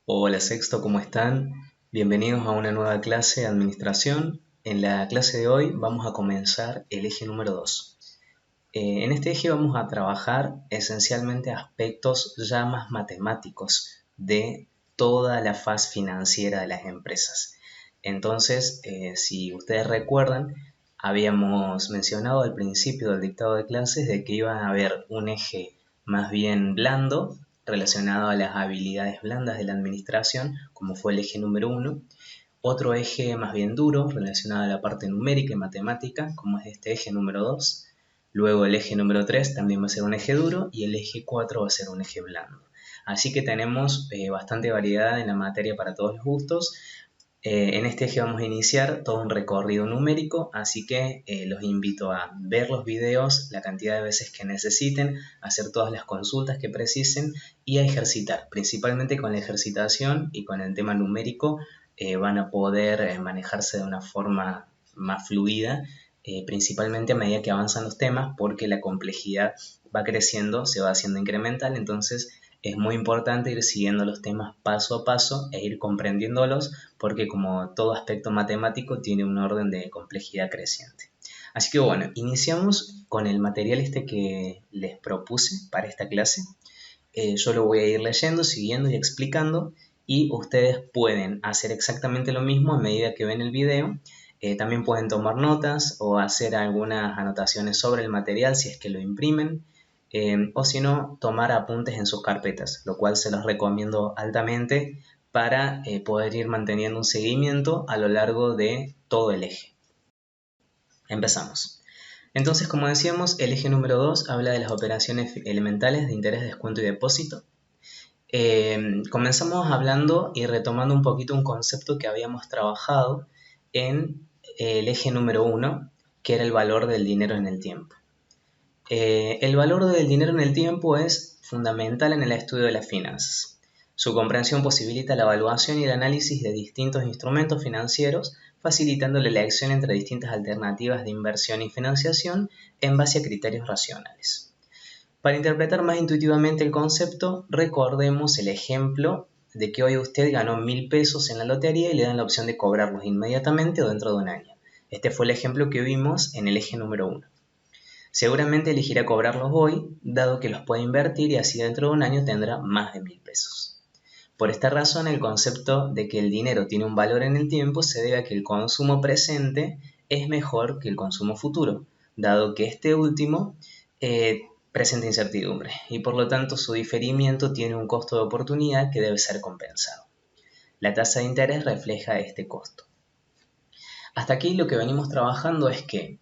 Hola Sexto, ¿cómo están? Bienvenidos a una nueva clase de administración. En la clase de hoy vamos a comenzar el eje número 2. En este eje vamos a trabajar esencialmente aspectos ya más matemáticos de toda la faz financiera de las empresas. Entonces, si ustedes recuerdan, habíamos mencionado al principio del dictado de clases de que iba a haber un eje más bien blando relacionado a las habilidades blandas de la administración, como fue el eje número 1, otro eje más bien duro relacionado a la parte numérica y matemática, como es este eje número 2. Luego el eje número 3 también va a ser un eje duro y el eje 4 va a ser un eje blando. Así que tenemos bastante variedad en la materia para todos los gustos. En este eje vamos a iniciar todo un recorrido numérico, así que los invito a ver los videos la cantidad de veces que necesiten, hacer todas las consultas que precisen y a ejercitar. Principalmente con la ejercitación y con el tema numérico van a poder manejarse de una forma más fluida, principalmente a medida que avanzan los temas, porque la complejidad va creciendo, se va haciendo incremental, entonces es muy importante ir siguiendo los temas paso a paso e ir comprendiéndolos porque como todo aspecto matemático tiene un orden de complejidad creciente. Así que bueno, iniciamos con el material este que les propuse para esta clase. Yo lo voy a ir leyendo, siguiendo y explicando y ustedes pueden hacer exactamente lo mismo a medida que ven el video. También pueden tomar notas o hacer algunas anotaciones sobre el material si es que lo imprimen. O si no, tomar apuntes en sus carpetas, lo cual se los recomiendo altamente para poder ir manteniendo un seguimiento a lo largo de todo el eje. Empezamos. Entonces, como decíamos, el eje número 2 habla de las operaciones elementales de interés, descuento y depósito. Comenzamos hablando y retomando un poquito un concepto que habíamos trabajado en el eje número 1, que era el valor del dinero en el tiempo. El valor del dinero en el tiempo es fundamental en el estudio de las finanzas. Su comprensión posibilita la evaluación y el análisis de distintos instrumentos financieros, facilitando la elección entre distintas alternativas de inversión y financiación en base a criterios racionales. Para interpretar más intuitivamente el concepto, recordemos el ejemplo de que hoy usted ganó 1.000 pesos en la lotería y le dan la opción de cobrarlos inmediatamente o dentro de un año. Este fue el ejemplo que vimos en el eje número 1. Seguramente elegirá cobrarlos hoy, dado que los puede invertir y así dentro de un año tendrá más de 1.000 pesos. Por esta razón, el concepto de que el dinero tiene un valor en el tiempo se debe a que el consumo presente es mejor que el consumo futuro, dado que este último presenta incertidumbre y por lo tanto su diferimiento tiene un costo de oportunidad que debe ser compensado. La tasa de interés refleja este costo. Hasta aquí lo que venimos trabajando es que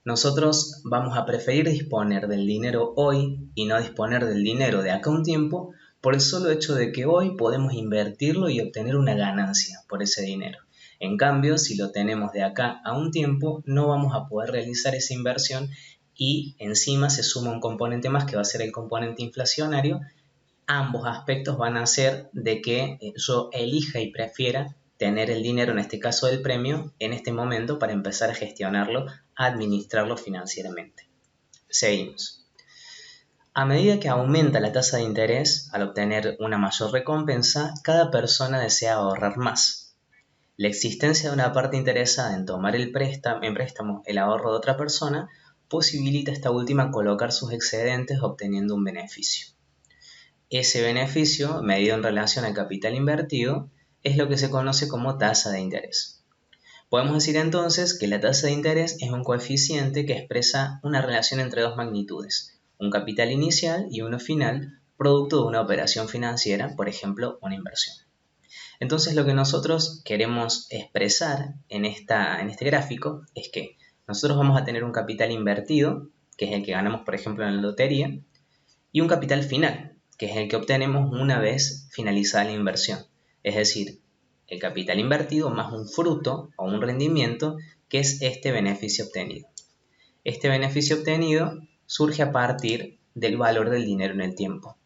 nosotros vamos a preferir disponer del dinero hoy y no disponer del dinero de acá a un tiempo por el solo hecho de que hoy podemos invertirlo y obtener una ganancia por ese dinero. En cambio, si lo tenemos de acá a un tiempo, no vamos a poder realizar esa inversión y encima se suma un componente más que va a ser el componente inflacionario. Ambos aspectos van a hacer de que yo elija y prefiera tener el dinero, en este caso del premio, en este momento para empezar a gestionarlo, a administrarlo financieramente. Seguimos. A medida que aumenta la tasa de interés, al obtener una mayor recompensa, cada persona desea ahorrar más. La existencia de una parte interesada en tomar en préstamo el ahorro de otra persona posibilita a esta última colocar sus excedentes obteniendo un beneficio. Ese beneficio, medido en relación al capital invertido, es lo que se conoce como tasa de interés. Podemos decir entonces que la tasa de interés es un coeficiente que expresa una relación entre dos magnitudes, un capital inicial y uno final, producto de una operación financiera, por ejemplo, una inversión. Entonces lo que nosotros queremos expresar en este gráfico es que nosotros vamos a tener un capital invertido, que es el que ganamos, por ejemplo, en la lotería, y un capital final, que es el que obtenemos una vez finalizada la inversión. Es decir, el capital invertido más un fruto o un rendimiento que es este beneficio obtenido. Este beneficio obtenido surge a partir del valor del dinero en el tiempo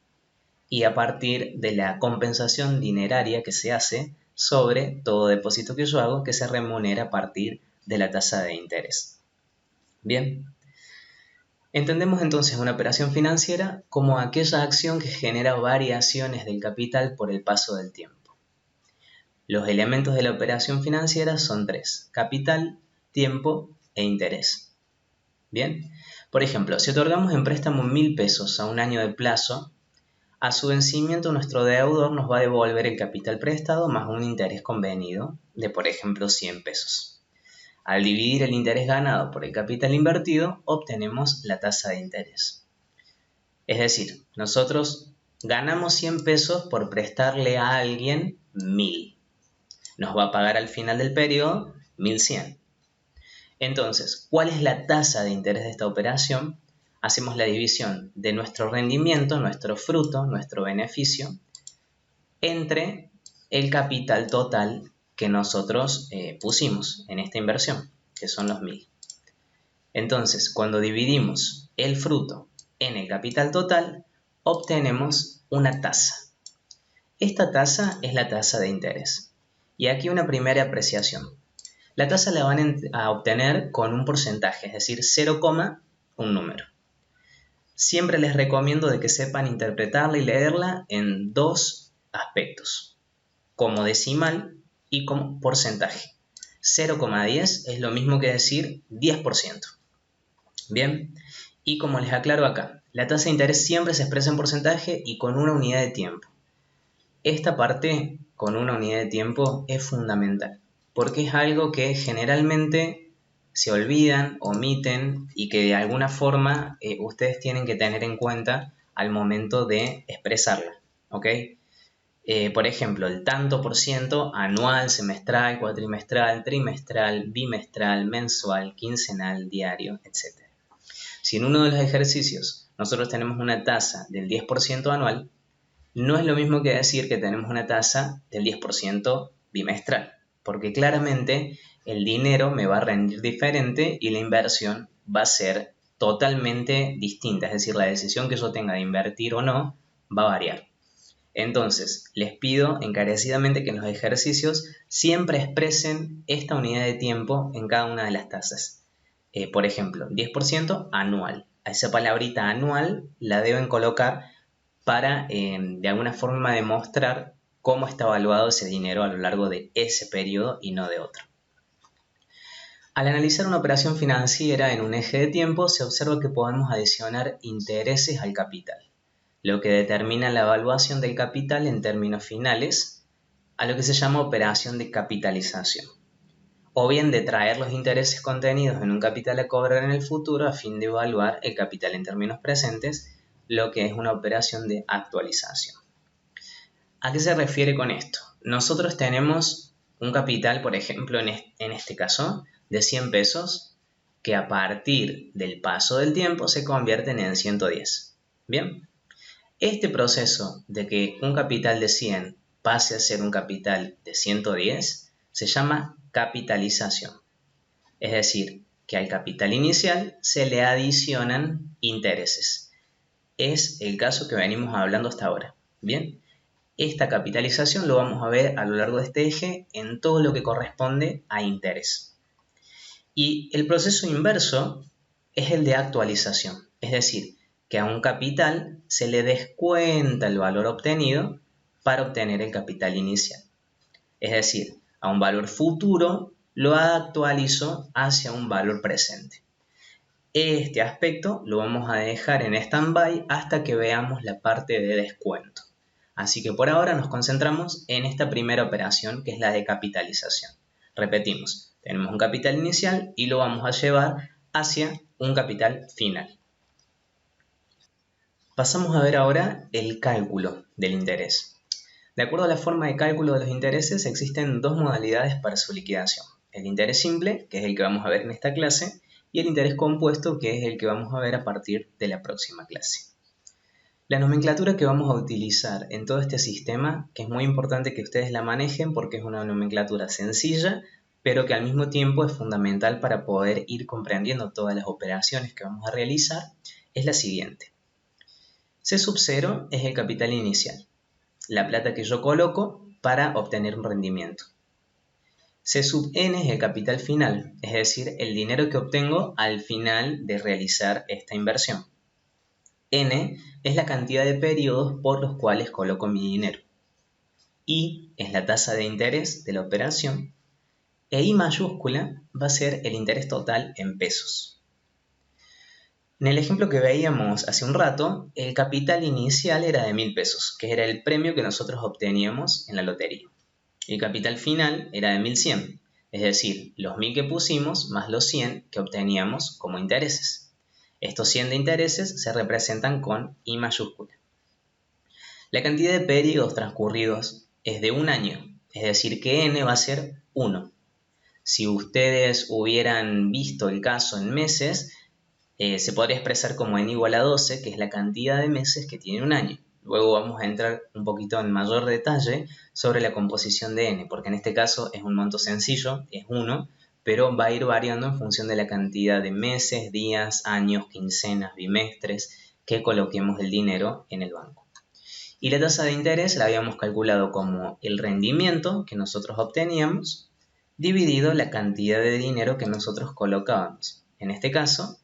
y a partir de la compensación dineraria que se hace sobre todo depósito que yo hago que se remunera a partir de la tasa de interés. Bien. Entendemos entonces una operación financiera como aquella acción que genera variaciones del capital por el paso del tiempo. Los elementos de la operación financiera son tres: capital, tiempo e interés. Bien, por ejemplo, si otorgamos en préstamo 1.000 pesos a un año de plazo, a su vencimiento nuestro deudor nos va a devolver el capital prestado más un interés convenido de, por ejemplo, 100 pesos. Al dividir el interés ganado por el capital invertido, obtenemos la tasa de interés. Es decir, nosotros ganamos 100 pesos por prestarle a alguien 1.000. Nos va a pagar al final del periodo 1.100. Entonces, ¿cuál es la tasa de interés de esta operación? Hacemos la división de nuestro rendimiento, nuestro fruto, nuestro beneficio, entre el capital total que nosotros pusimos en esta inversión, que son los 1.000. Entonces, cuando dividimos el fruto en el capital total, obtenemos una tasa. Esta tasa es la tasa de interés. Y aquí una primera apreciación. La tasa la van a obtener con un porcentaje, es decir, 0, un número. Siempre les recomiendo de que sepan interpretarla y leerla en dos aspectos, como decimal y como porcentaje. 0,10 es lo mismo que decir 10%. Bien, y como les aclaro acá, la tasa de interés siempre se expresa en porcentaje y con una unidad de tiempo. Esta parte con una unidad de tiempo es fundamental, porque es algo que generalmente se olvidan, omiten y que de alguna forma ustedes tienen que tener en cuenta al momento de expresarla, ¿ok? Por ejemplo, el tanto por ciento anual, semestral, cuatrimestral, trimestral, bimestral, mensual, quincenal, diario, etc. Si en uno de los ejercicios nosotros tenemos una tasa del 10% anual, no es lo mismo que decir que tenemos una tasa del 10% bimestral, porque claramente el dinero me va a rendir diferente y la inversión va a ser totalmente distinta, es decir, la decisión que yo tenga de invertir o no va a variar. Entonces, les pido encarecidamente que en los ejercicios siempre expresen esta unidad de tiempo en cada una de las tasas. Por ejemplo, 10% anual. A esa palabrita anual la deben colocar para de alguna forma demostrar cómo está evaluado ese dinero a lo largo de ese periodo y no de otro. Al analizar una operación financiera en un eje de tiempo, se observa que podemos adicionar intereses al capital, lo que determina la evaluación del capital en términos finales, a lo que se llama operación de capitalización, o bien de traer los intereses contenidos en un capital a cobrar en el futuro a fin de evaluar el capital en términos presentes, lo que es una operación de actualización. ¿A qué se refiere con esto? Nosotros tenemos un capital, por ejemplo, en este caso, de 100 pesos, que a partir del paso del tiempo se convierten en 110. Bien, este proceso de que un capital de 100 pase a ser un capital de 110 se llama capitalización. Es decir, que al capital inicial se le adicionan intereses. Es el caso que venimos hablando hasta ahora. Bien, esta capitalización lo vamos a ver a lo largo de este eje en todo lo que corresponde a interés. Y el proceso inverso es el de actualización, es decir, que a un capital se le descuenta el valor obtenido para obtener el capital inicial. Es decir, a un valor futuro lo actualizo hacia un valor presente. Este aspecto lo vamos a dejar en stand-by hasta que veamos la parte de descuento. Así que por ahora nos concentramos en esta primera operación, que es la de capitalización. Repetimos, tenemos un capital inicial y lo vamos a llevar hacia un capital final. Pasamos a ver ahora el cálculo del interés. De acuerdo a la forma de cálculo de los intereses, existen dos modalidades para su liquidación. El interés simple, que es el que vamos a ver en esta clase, y el interés compuesto, que es el que vamos a ver a partir de la próxima clase. La nomenclatura que vamos a utilizar en todo este sistema, que es muy importante que ustedes la manejen porque es una nomenclatura sencilla, pero que al mismo tiempo es fundamental para poder ir comprendiendo todas las operaciones que vamos a realizar, es la siguiente. C sub 0 es el capital inicial, la plata que yo coloco para obtener un rendimiento. C sub n es el capital final, es decir, el dinero que obtengo al final de realizar esta inversión. N es la cantidad de periodos por los cuales coloco mi dinero. I es la tasa de interés de la operación, e I mayúscula va a ser el interés total en pesos. En el ejemplo que veíamos hace un rato, el capital inicial era de 1.000 pesos, que era el premio que nosotros obteníamos en la lotería. El capital final era de 1.100, es decir, los 1.000 que pusimos más los 100 que obteníamos como intereses. Estos 100 de intereses se representan con I mayúscula. La cantidad de periodos transcurridos es de un año, es decir que N va a ser 1. Si ustedes hubieran visto el caso en meses, se podría expresar como N igual a 12, que es la cantidad de meses que tiene un año. Luego vamos a entrar un poquito en mayor detalle sobre la composición de N, porque en este caso es un monto sencillo, es 1, pero va a ir variando en función de la cantidad de meses, días, años, quincenas, bimestres que coloquemos el dinero en el banco. Y la tasa de interés la habíamos calculado como el rendimiento que nosotros obteníamos dividido la cantidad de dinero que nosotros colocábamos. En este caso,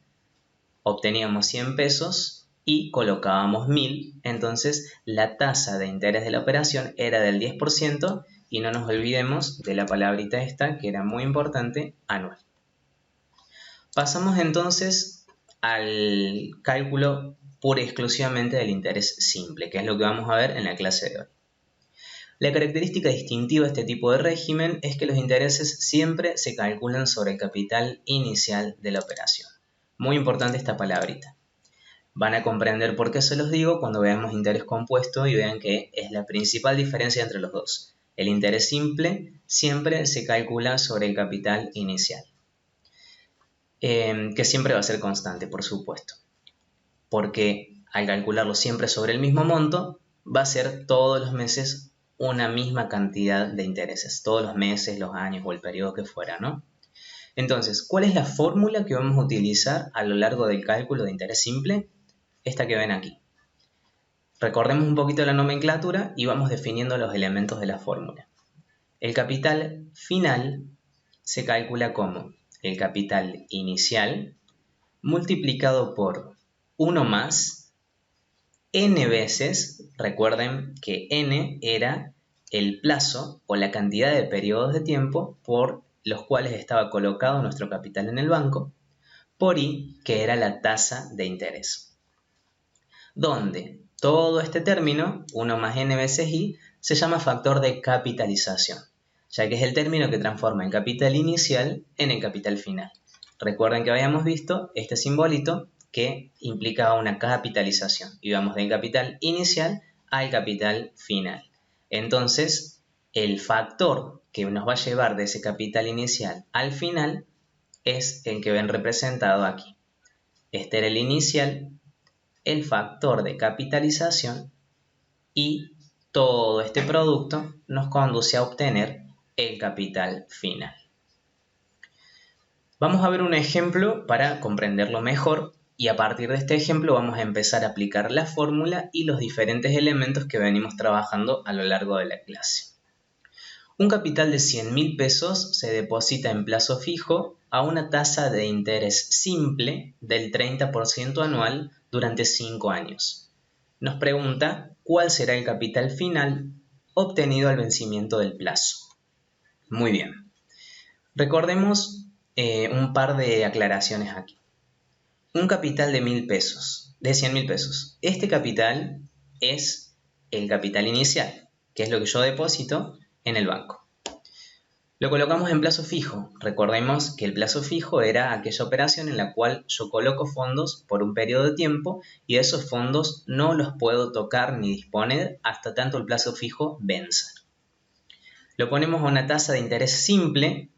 obteníamos 100 pesos y colocábamos 1.000, entonces la tasa de interés de la operación era del 10% y no nos olvidemos de la palabrita esta que era muy importante, anual. Pasamos entonces al cálculo pura y exclusivamente del interés simple, que es lo que vamos a ver en la clase de hoy. La característica distintiva de este tipo de régimen es que los intereses siempre se calculan sobre el capital inicial de la operación. Muy importante esta palabrita. Van a comprender por qué se los digo cuando veamos interés compuesto y vean que es la principal diferencia entre los dos. El interés simple siempre se calcula sobre el capital inicial, que siempre va a ser constante, por supuesto, porque al calcularlo siempre sobre el mismo monto, va a ser todos los meses una misma cantidad de intereses, todos los meses, los años o el periodo que fuera, ¿no? Entonces, ¿cuál es la fórmula que vamos a utilizar a lo largo del cálculo de interés simple? Esta que ven aquí. Recordemos un poquito la nomenclatura y vamos definiendo los elementos de la fórmula. El capital final se calcula como el capital inicial multiplicado por 1 más n veces, recuerden que n era el plazo o la cantidad de periodos de tiempo por los cuales estaba colocado nuestro capital en el banco, por I, que era la tasa de interés. Donde todo este término, 1 más n veces I, se llama factor de capitalización, ya que es el término que transforma el capital inicial en el capital final. Recuerden que habíamos visto este simbolito que implicaba una capitalización. Íbamos del capital inicial al capital final. Entonces, el factor que nos va a llevar de ese capital inicial al final es el que ven representado aquí. Este era el inicial, el factor de capitalización y todo este producto nos conduce a obtener el capital final. Vamos a ver un ejemplo para comprenderlo mejor y a partir de este ejemplo vamos a empezar a aplicar la fórmula y los diferentes elementos que venimos trabajando a lo largo de la clase. Un capital de 100.000 pesos se deposita en plazo fijo a una tasa de interés simple del 30% anual durante 5 años. Nos pregunta cuál será el capital final obtenido al vencimiento del plazo. Muy bien. Recordemos un par de aclaraciones aquí. Un capital de 1.000 pesos, de 100.000 pesos. Este capital es el capital inicial, que es lo que yo deposito en el banco. Lo colocamos en plazo fijo. Recordemos que el plazo fijo era aquella operación en la cual yo coloco fondos por un periodo de tiempo y esos fondos no los puedo tocar ni disponer hasta tanto el plazo fijo venza. Lo ponemos a una tasa de interés simple.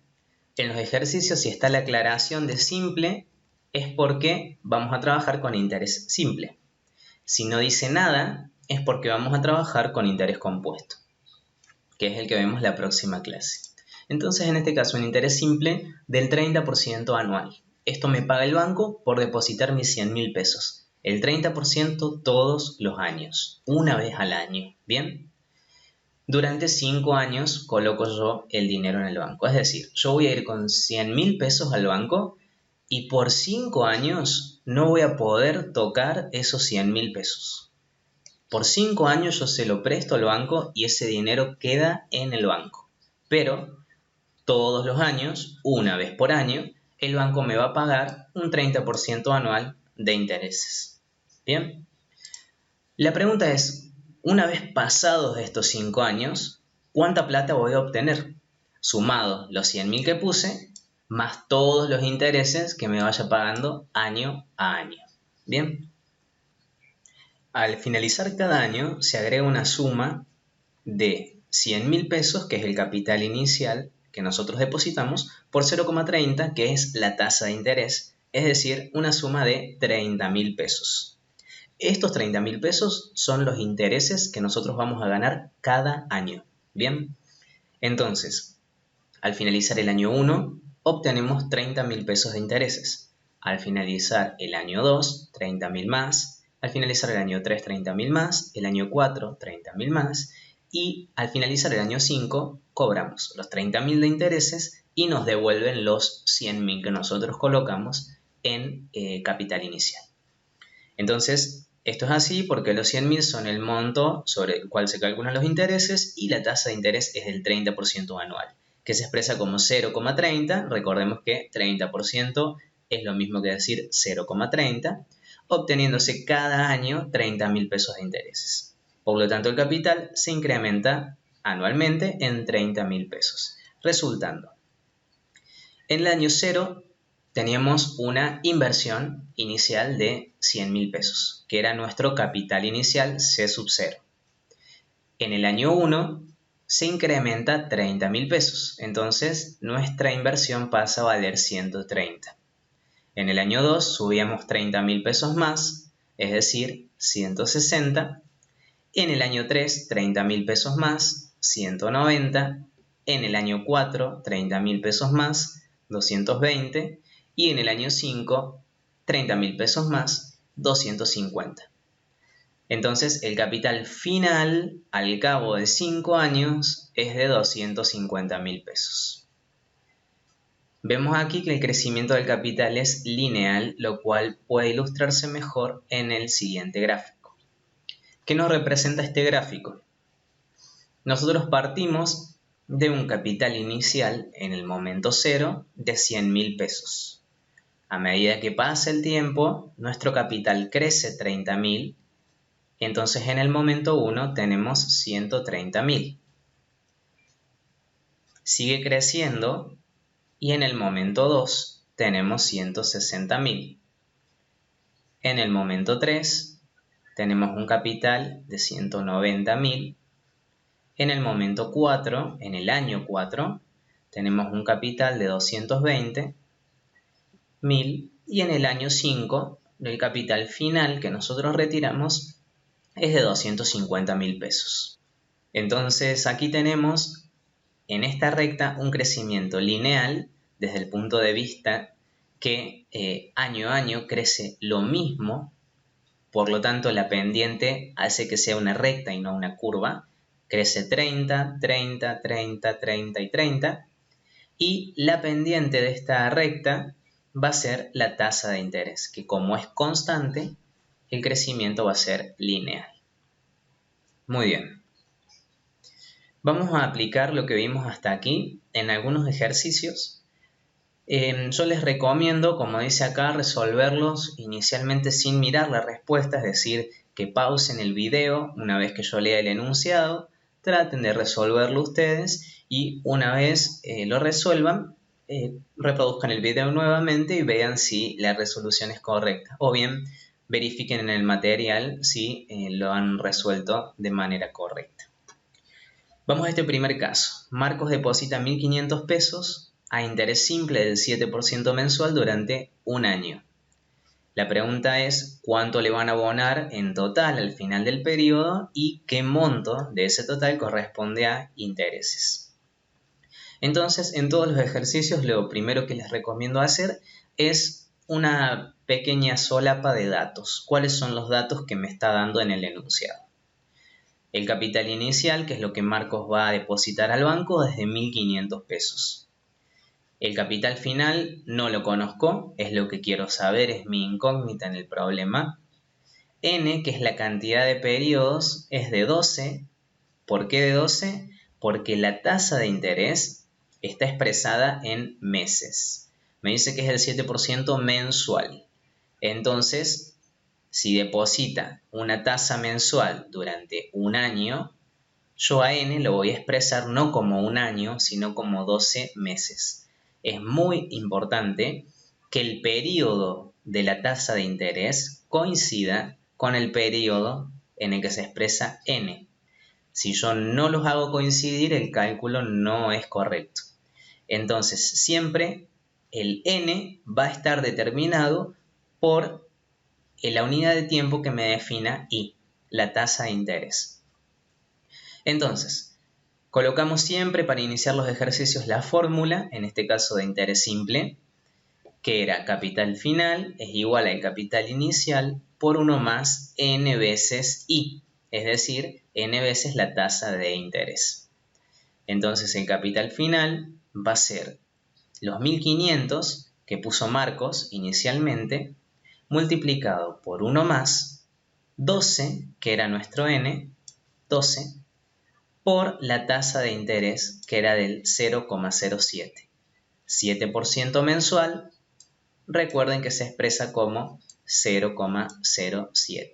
En los ejercicios, si está la aclaración de simple, es porque vamos a trabajar con interés simple. Si no dice nada, es porque vamos a trabajar con interés compuesto, que es el que vemos la próxima clase. Entonces, en este caso, un interés simple del 30% anual. Esto me paga el banco por depositar mis 100.000 pesos. El 30% todos los años, una vez al año. ¿Bien? Durante 5 años coloco yo el dinero en el banco. Es decir, yo voy a ir con 100.000 pesos al banco y por 5 años no voy a poder tocar esos 100.000 pesos. Por 5 años yo se lo presto al banco y ese dinero queda en el banco. Pero todos los años, una vez por año, el banco me va a pagar un 30% anual de intereses. ¿Bien? La pregunta es, una vez pasados estos 5 años, ¿cuánta plata voy a obtener? Sumado los 100.000 que puse, más todos los intereses que me vaya pagando año a año. ¿Bien? Al finalizar cada año se agrega una suma de 100.000 pesos, que es el capital inicial que nosotros depositamos, por 0,30, que es la tasa de interés, es decir, una suma de 30.000 pesos. Estos 30.000 pesos son los intereses que nosotros vamos a ganar cada año. Bien, entonces, al finalizar el año 1, obtenemos 30.000 pesos de intereses. Al finalizar el año 2, 30.000 más. Al finalizar el año 3, 30.000 más. El año 4, 30.000 más. Y al finalizar el año 5, cobramos los 30.000 de intereses y nos devuelven los 100.000 que nosotros colocamos en capital inicial. Entonces, esto es así porque los 100.000 son el monto sobre el cual se calculan los intereses y la tasa de interés es del 30% anual, que se expresa como 0,30. Recordemos que 30% es lo mismo que decir 0,30, obteniéndose cada año 30.000 pesos de intereses. Por lo tanto, el capital se incrementa anualmente en 30.000 pesos, resultando en el año 0 teníamos una inversión inicial de 100.000 pesos, que era nuestro capital inicial C sub 0. En el año 1 se incrementa 30.000 pesos, entonces nuestra inversión pasa a valer 130. En el año 2 subíamos 30.000 pesos más, es decir, 160. En el año 3, 30.000 pesos más, 190. En el año 4, 30.000 pesos más, 220. Y en el año 5, 30.000 pesos más, 250. Entonces, el capital final al cabo de 5 años es de 250.000 pesos. Vemos aquí que el crecimiento del capital es lineal, lo cual puede ilustrarse mejor en el siguiente gráfico. ¿Qué nos representa este gráfico? Nosotros partimos de un capital inicial en el momento 0 de 100.000 pesos. A medida que pasa el tiempo, nuestro capital crece 30.000, entonces en el momento 1 tenemos 130.000. Sigue creciendo y en el momento 2 tenemos 160.000. En el momento 3 tenemos un capital de 190.000. En el momento 4, en el año 4, tenemos un capital de 220.000 y en el año 5, el capital final que nosotros retiramos es de 250.000 pesos. Entonces aquí tenemos en esta recta un crecimiento lineal desde el punto de vista que año a año crece lo mismo, por lo tanto la pendiente hace que sea una recta y no una curva. Crece 30, 30, 30, 30 y 30. Y la pendiente de esta recta va a ser la tasa de interés, que como es constante, el crecimiento va a ser lineal. Muy bien. Vamos a aplicar lo que vimos hasta aquí en algunos ejercicios. Yo les recomiendo, como dice acá, resolverlos inicialmente sin mirar la respuesta, es decir, que pausen el video una vez que yo lea el enunciado, traten de resolverlo ustedes y una vez lo resuelvan, reproduzcan el video nuevamente y vean si la resolución es correcta. O bien verifiquen en el material si lo han resuelto de manera correcta. Vamos a este primer caso. Marcos deposita 1.500 pesos a interés simple del 7% mensual durante un año. La pregunta es cuánto le van a abonar en total al final del periodo y qué monto de ese total corresponde a intereses. Entonces, en todos los ejercicios, lo primero que les recomiendo hacer es una pequeña solapa de datos. ¿Cuáles son los datos que me está dando en el enunciado? El capital inicial, que es lo que Marcos va a depositar al banco, es de 1.500 pesos. El capital final no lo conozco, es lo que quiero saber, es mi incógnita en el problema. n, que es la cantidad de periodos, es de 12. ¿Por qué de 12? Porque la tasa de interés está expresada en meses. Me dice que es el 7% mensual. Entonces, si deposita una tasa mensual durante un año, yo a n lo voy a expresar no como un año, sino como 12 meses. Es muy importante que el periodo de la tasa de interés coincida con el periodo en el que se expresa n. Si yo no los hago coincidir, el cálculo no es correcto. Entonces, siempre el n va a estar determinado por la unidad de tiempo que me defina i, la tasa de interés. Entonces, colocamos siempre para iniciar los ejercicios la fórmula, en este caso de interés simple, que era capital final es igual al capital inicial por 1 más n veces i, es decir, n veces la tasa de interés. Entonces el capital final va a ser los 1500 que puso Marcos inicialmente, multiplicado por 1 más 12, que era nuestro n, 12, por la tasa de interés, que era del 0,07. 7% mensual, recuerden que se expresa como 0,07.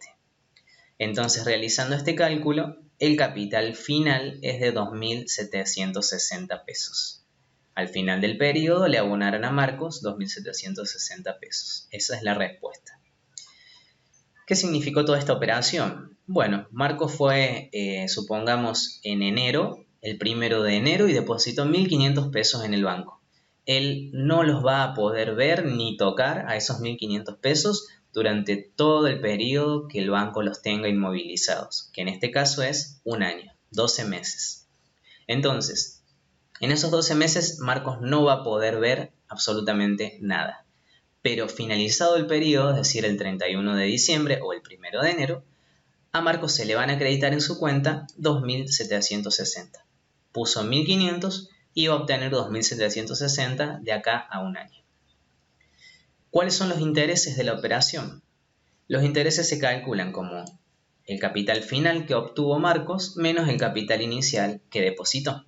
Entonces, realizando este cálculo, el capital final es de 2.760 pesos. Al final del periodo le abonaron a Marcos 2.760 pesos. Esa es la respuesta. ¿Qué significó toda esta operación? Bueno, Marcos fue, supongamos, en enero, el 1 de enero, y depositó 1.500 pesos en el banco. Él no los va a poder ver ni tocar a esos 1.500 pesos durante todo el periodo que el banco los tenga inmovilizados, que en este caso es un año, 12 meses. Entonces, en esos 12 meses Marcos no va a poder ver absolutamente nada. Pero finalizado el periodo, es decir, el 31 de diciembre o el 1 de enero, a Marcos se le van a acreditar en su cuenta 2.760. Puso 1.500 y va a obtener 2.760 de acá a un año. ¿Cuáles son los intereses de la operación? Los intereses se calculan como el capital final que obtuvo Marcos menos el capital inicial que depositó.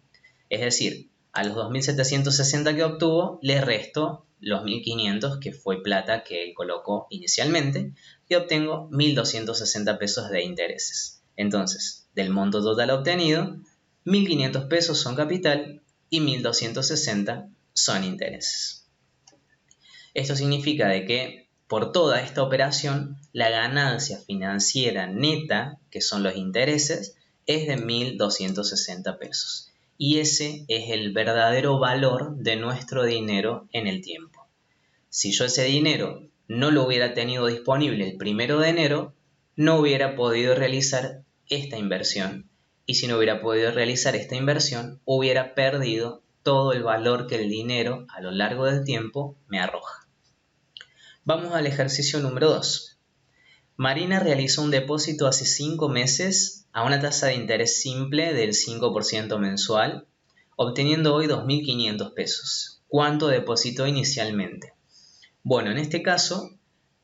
Es decir, a los 2.760 que obtuvo le resto los 1.500 que fue plata que él colocó inicialmente y obtengo 1.260 pesos de intereses. Entonces, del monto total obtenido, 1.500 pesos son capital y 1.260 son intereses. Esto significa de que por toda esta operación, la ganancia financiera neta, que son los intereses, es de 1.260 pesos. Y ese es el verdadero valor de nuestro dinero en el tiempo. Si yo ese dinero no lo hubiera tenido disponible el 1 de enero, no hubiera podido realizar esta inversión. Y si no hubiera podido realizar esta inversión, hubiera perdido todo el valor que el dinero a lo largo del tiempo me arroja. Vamos al ejercicio número 2. Marina realizó un depósito hace 5 meses a una tasa de interés simple del 5% mensual, obteniendo hoy 2.500 pesos. ¿Cuánto depositó inicialmente? Bueno, en este caso,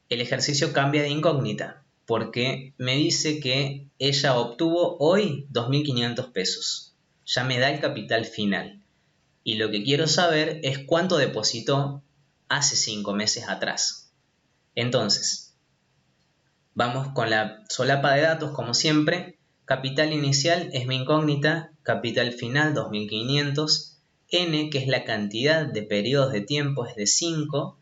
el ejercicio cambia de incógnita, porque me dice que ella obtuvo hoy 2.500 pesos. Ya me da el capital final. Y lo que quiero saber es cuánto depositó hace 5 meses atrás. Entonces, vamos con la solapa de datos como siempre. Capital inicial es mi incógnita, capital final 2.500, n, que es la cantidad de periodos de tiempo, es de 5,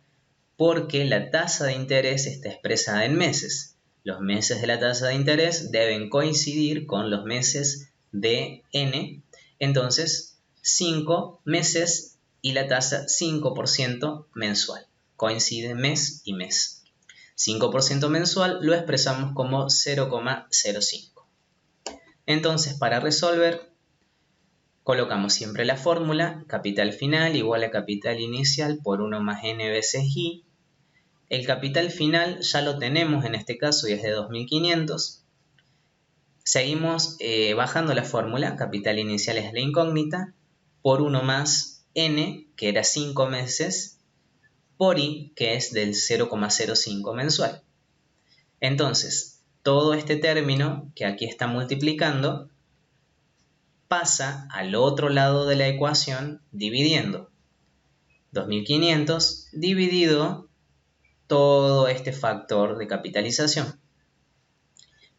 porque la tasa de interés está expresada en meses. Los meses de la tasa de interés deben coincidir con los meses de n, entonces 5 meses y la tasa 5% mensual. Coincide mes y mes. 5% mensual lo expresamos como 0,05. Entonces, para resolver, colocamos siempre la fórmula, capital final igual a capital inicial por 1 más n veces i. El capital final ya lo tenemos en este caso y es de 2.500. Seguimos bajando la fórmula, capital inicial es la incógnita, por 1 más n, que era 5 meses, por i, que es del 0,05 mensual. Entonces, todo este término que aquí está multiplicando pasa al otro lado de la ecuación dividiendo. 2.500 dividido todo este factor de capitalización.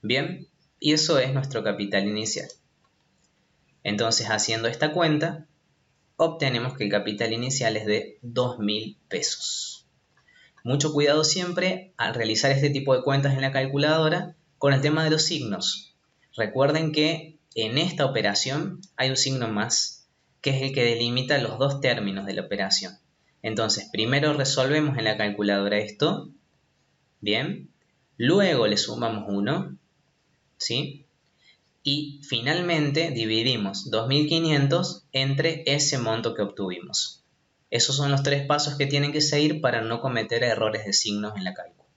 Bien, y eso es nuestro capital inicial. Entonces, haciendo esta cuenta, obtenemos que el capital inicial es de 2.000 pesos. Mucho cuidado siempre al realizar este tipo de cuentas en la calculadora con el tema de los signos. Recuerden que en esta operación hay un signo más, que es el que delimita los dos términos de la operación. Entonces, primero resolvemos en la calculadora esto, bien, luego le sumamos 1, ¿sí? Y finalmente dividimos 2.500 entre ese monto que obtuvimos. Esos son los 3 pasos que tienen que seguir para no cometer errores de signos en la cálculo.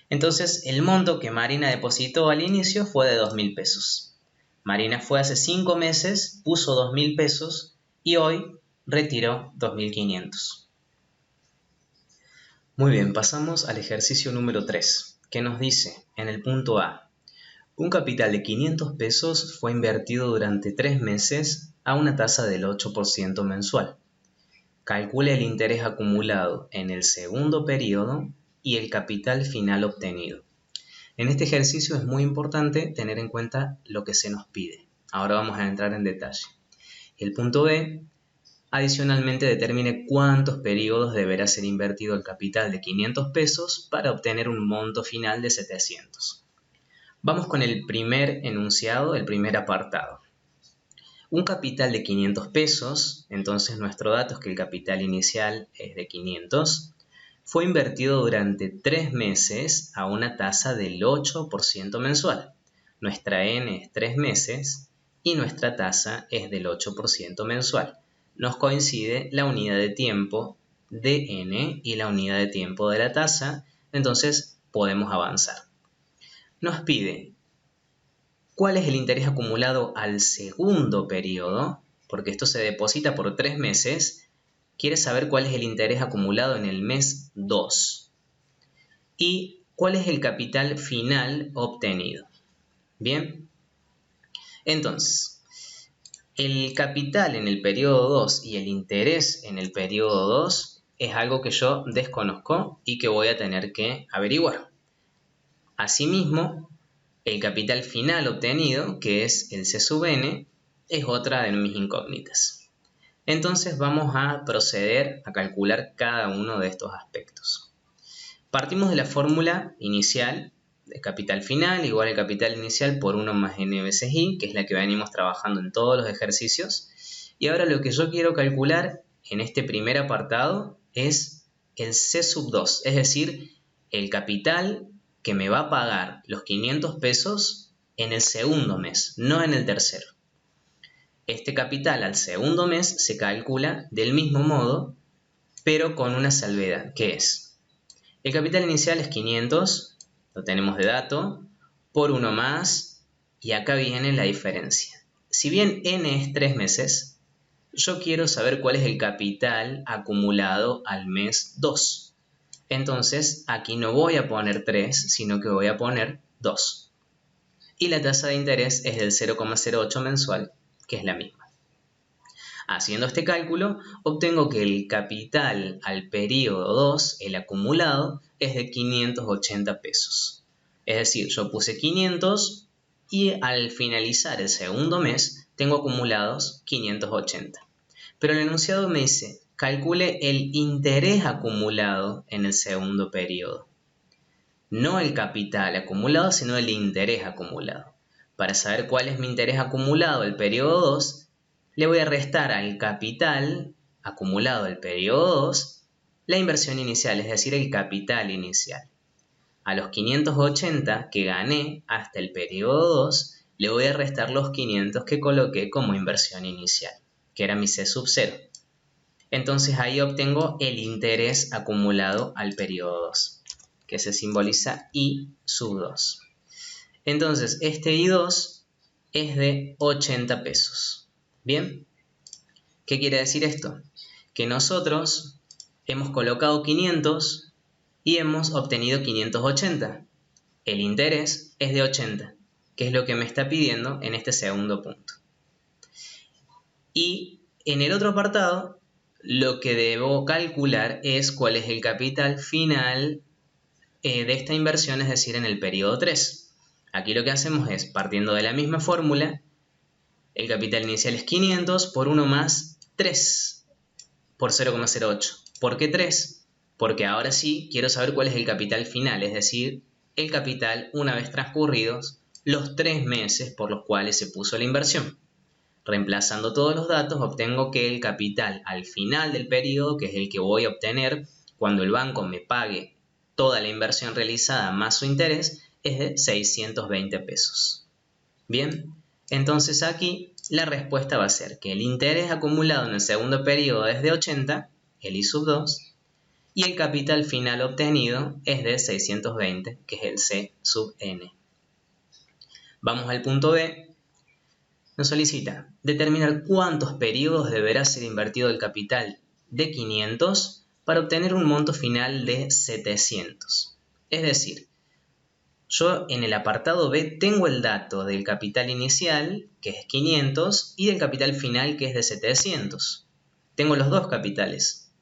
Entonces, el monto que Marina depositó al inicio fue de 2.000 pesos. Marina fue hace 5 meses, puso 2.000 pesos y hoy retiró 2.500. Muy bien, pasamos al ejercicio número 3, que nos dice en el punto A: un capital de 500 pesos fue invertido durante 3 meses a una tasa del 8% mensual. Calcule el interés acumulado en el segundo periodo y el capital final obtenido. En este ejercicio es muy importante tener en cuenta lo que se nos pide. Ahora vamos a entrar en detalle. El punto B, adicionalmente determine cuántos periodos deberá ser invertido el capital de 500 pesos para obtener un monto final de 700. Vamos con el primer enunciado, el primer apartado. Un capital de 500 pesos, entonces nuestro dato es que el capital inicial es de 500, fue invertido durante 3 meses a una tasa del 8% mensual. Nuestra N es 3 meses y nuestra tasa es del 8% mensual. Nos coincide la unidad de tiempo de N y la unidad de tiempo de la tasa, entonces podemos avanzar. Nos pide ¿cuál es el interés acumulado al segundo periodo? Porque esto se deposita por 3 meses. Quiere saber cuál es el interés acumulado en el mes 2. Y cuál es el capital final obtenido. Bien. Entonces, el capital en el periodo 2 y el interés en el periodo 2 es algo que yo desconozco y que voy a tener que averiguar. Asimismo, el capital final obtenido, que es el C sub n, es otra de mis incógnitas. Entonces vamos a proceder a calcular cada uno de estos aspectos. Partimos de la fórmula inicial de capital final igual al capital inicial por 1 más n veces i, que es la que venimos trabajando en todos los ejercicios. Y ahora lo que yo quiero calcular en este primer apartado es el C sub 2, es decir, el capital que me va a pagar los 500 pesos en el segundo mes, no en el tercero. Este capital al segundo mes se calcula del mismo modo, pero con una salvedad, que es: el capital inicial es 500, lo tenemos de dato, por 1 más, y acá viene la diferencia. Si bien n es 3 meses, yo quiero saber cuál es el capital acumulado al mes 2. Entonces, aquí no voy a poner 3, sino que voy a poner 2. Y la tasa de interés es del 0,08 mensual, que es la misma. Haciendo este cálculo, obtengo que el capital al periodo 2, el acumulado, es de 580 pesos. Es decir, yo puse 500 y al finalizar el segundo mes tengo acumulados 580. Pero el enunciado me dice: calcule el interés acumulado en el segundo periodo. No el capital acumulado, sino el interés acumulado. Para saber cuál es mi interés acumulado el periodo 2, le voy a restar al capital acumulado del periodo 2 la inversión inicial, es decir, el capital inicial. A los 580 que gané hasta el periodo 2, le voy a restar los 500 que coloqué como inversión inicial, que era mi C sub 0. Entonces ahí obtengo el interés acumulado al periodo 2, que se simboliza I sub 2. Entonces este I2 es de 80 pesos. ¿Bien? ¿Qué quiere decir esto? Que nosotros hemos colocado 500 y hemos obtenido 580. El interés es de 80, que es lo que me está pidiendo en este segundo punto. Y en el otro apartado, lo que debo calcular es cuál es el capital final de esta inversión, es decir, en el periodo 3. Aquí lo que hacemos es, partiendo de la misma fórmula, el capital inicial es 500 por 1 más 3 por 0,08. ¿Por qué 3? Porque ahora sí quiero saber cuál es el capital final, es decir, el capital una vez transcurridos los 3 meses por los cuales se puso la inversión. Reemplazando todos los datos, obtengo que el capital al final del periodo, que es el que voy a obtener cuando el banco me pague toda la inversión realizada más su interés, es de 620 pesos. Bien, entonces aquí la respuesta va a ser que el interés acumulado en el segundo periodo es de 80, el I sub 2, y el capital final obtenido es de 620, que es el C sub n. Vamos al punto B. Nos solicita determinar cuántos periodos deberá ser invertido el capital de 500 para obtener un monto final de 700. Es decir, yo en el apartado B tengo el dato del capital inicial, que es 500, y del capital final, que es de 700. Tengo los dos capitales.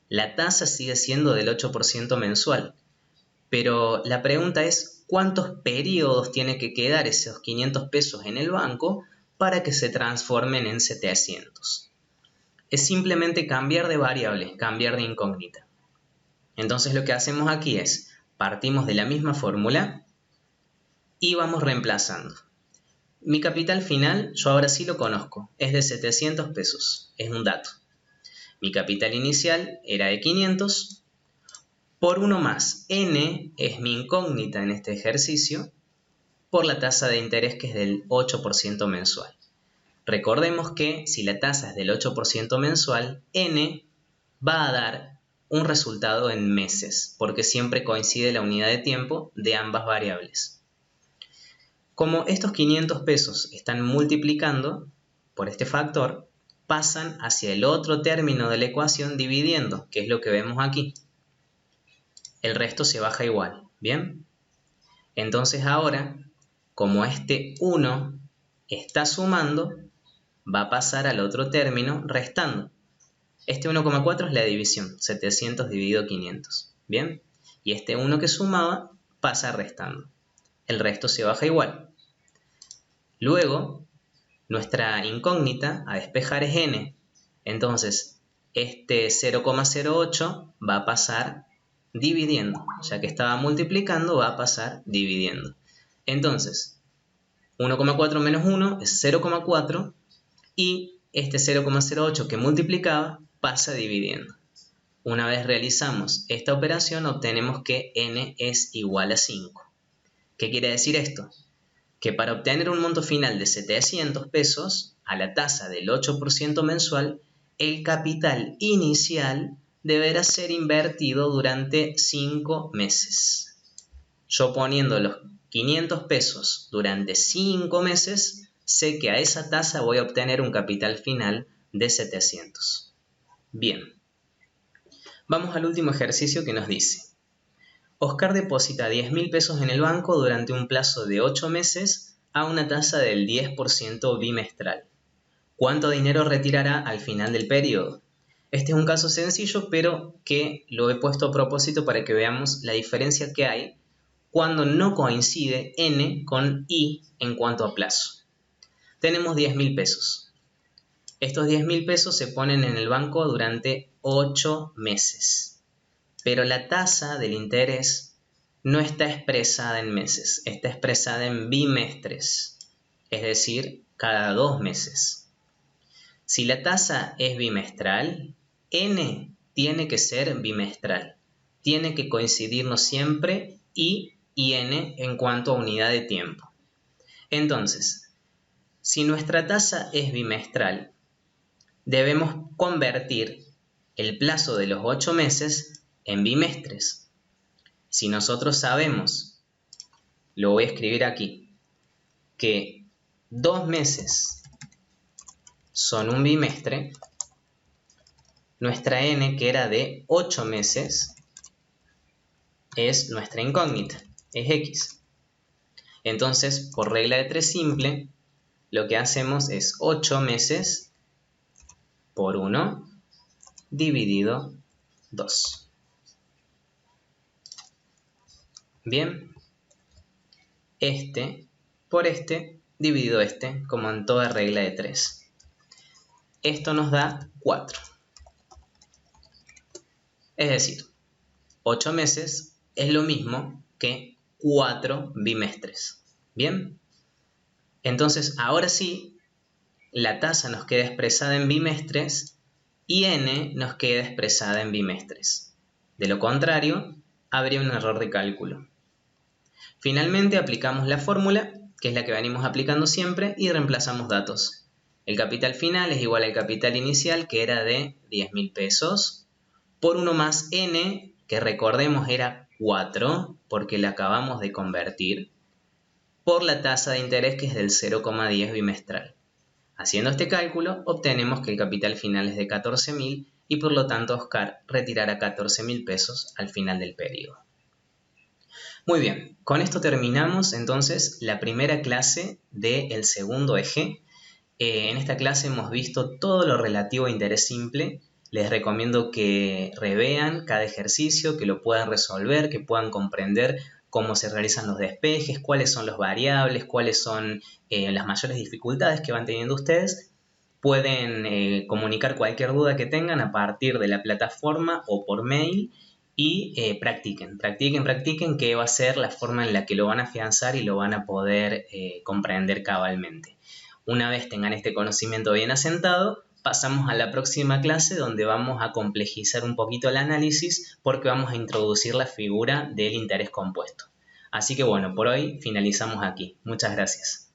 La tasa sigue siendo del 8% mensual, pero la pregunta es ¿cuántos periodos tiene que quedar esos 500 pesos en el banco para que se transformen en 700? Es simplemente cambiar de variable, cambiar de incógnita. Entonces lo que hacemos aquí es, partimos de la misma fórmula y vamos reemplazando. Mi capital final, yo ahora sí lo conozco, es de 700 pesos, es un dato. Mi capital inicial era de 500, por 1 más n es mi incógnita en este ejercicio, por la tasa de interés que es del 8% mensual. Recordemos que si la tasa es del 8% mensual, n va a dar un resultado en meses, porque siempre coincide la unidad de tiempo de ambas variables. Como estos 500 pesos están multiplicando por este factor, pasan hacia el otro término de la ecuación dividiendo, que es lo que vemos aquí. El resto se baja igual, ¿bien? Entonces ahora, como este 1 está sumando, va a pasar al otro término restando. Este 1,4 es la división, 700 dividido 500, ¿bien? Y este 1 que sumaba pasa restando. El resto se baja igual. Luego, nuestra incógnita a despejar es n. Entonces, este 0,08 va a pasar dividiendo. Ya que estaba multiplicando, va a pasar dividiendo. Entonces, 1,4 menos 1 es 0,4 y este 0,08 que multiplicaba pasa dividiendo. Una vez realizamos esta operación, obtenemos que n es igual a 5. ¿Qué quiere decir esto? Que para obtener un monto final de 700 pesos a la tasa del 8% mensual, el capital inicial deberá ser invertido durante 5 meses. Yo poniendo los 500 pesos durante 5 meses, sé que a esa tasa voy a obtener un capital final de 700. Bien, vamos al último ejercicio que nos dice: Oscar deposita 10.000 pesos en el banco durante un plazo de 8 meses a una tasa del 10% bimestral. ¿Cuánto dinero retirará al final del periodo? Este es un caso sencillo, pero que lo he puesto a propósito para que veamos la diferencia que hay cuando no coincide n con i en cuanto a plazo. Tenemos 10.000 pesos. Estos 10.000 pesos se ponen en el banco durante 8 meses. Pero la tasa del interés no está expresada en meses, está expresada en bimestres, es decir, cada 2 meses. Si la tasa es bimestral, n tiene que ser bimestral, tiene que coincidirnos siempre i y n en cuanto a unidad de tiempo. Entonces, si nuestra tasa es bimestral, debemos convertir el plazo de los 8 meses en bimestres. Si nosotros sabemos, lo voy a escribir aquí, que 2 meses son un bimestre, nuestra n, que era de 8 meses, es nuestra incógnita. es x. Entonces, por regla de 3 simple, lo que hacemos es 8 meses por 1 dividido 2. Bien, este por este dividido este, como en toda regla de 3. Esto nos da 4. Es decir, 8 meses es lo mismo que 4 bimestres. ¿Bien? Entonces, ahora sí, la tasa nos queda expresada en bimestres y n nos queda expresada en bimestres. De lo contrario, habría un error de cálculo. Finalmente, aplicamos la fórmula, que es la que venimos aplicando siempre, y reemplazamos datos. El capital final es igual al capital inicial, que era de 10.000 pesos, por 1 más n, que recordemos era 4, porque la acabamos de convertir, por la tasa de interés, que es del 0,10 bimestral. Haciendo este cálculo, obtenemos que el capital final es de 14.000 y por lo tanto Oscar retirará 14.000 pesos al final del periodo. Muy bien, con esto terminamos entonces la primera clase del segundo eje. En esta clase hemos visto todo lo relativo a interés simple. Les recomiendo que revean cada ejercicio, que lo puedan resolver, que puedan comprender cómo se realizan los despejes, cuáles son las variables, cuáles son las mayores dificultades que van teniendo ustedes. Pueden comunicar cualquier duda que tengan a partir de la plataforma o por mail y practiquen, que va a ser la forma en la que lo van a afianzar y lo van a poder comprender cabalmente. Una vez tengan este conocimiento bien asentado, pasamos a la próxima clase donde vamos a complejizar un poquito el análisis porque vamos a introducir la figura del interés compuesto. Así que bueno, por hoy finalizamos aquí. Muchas gracias.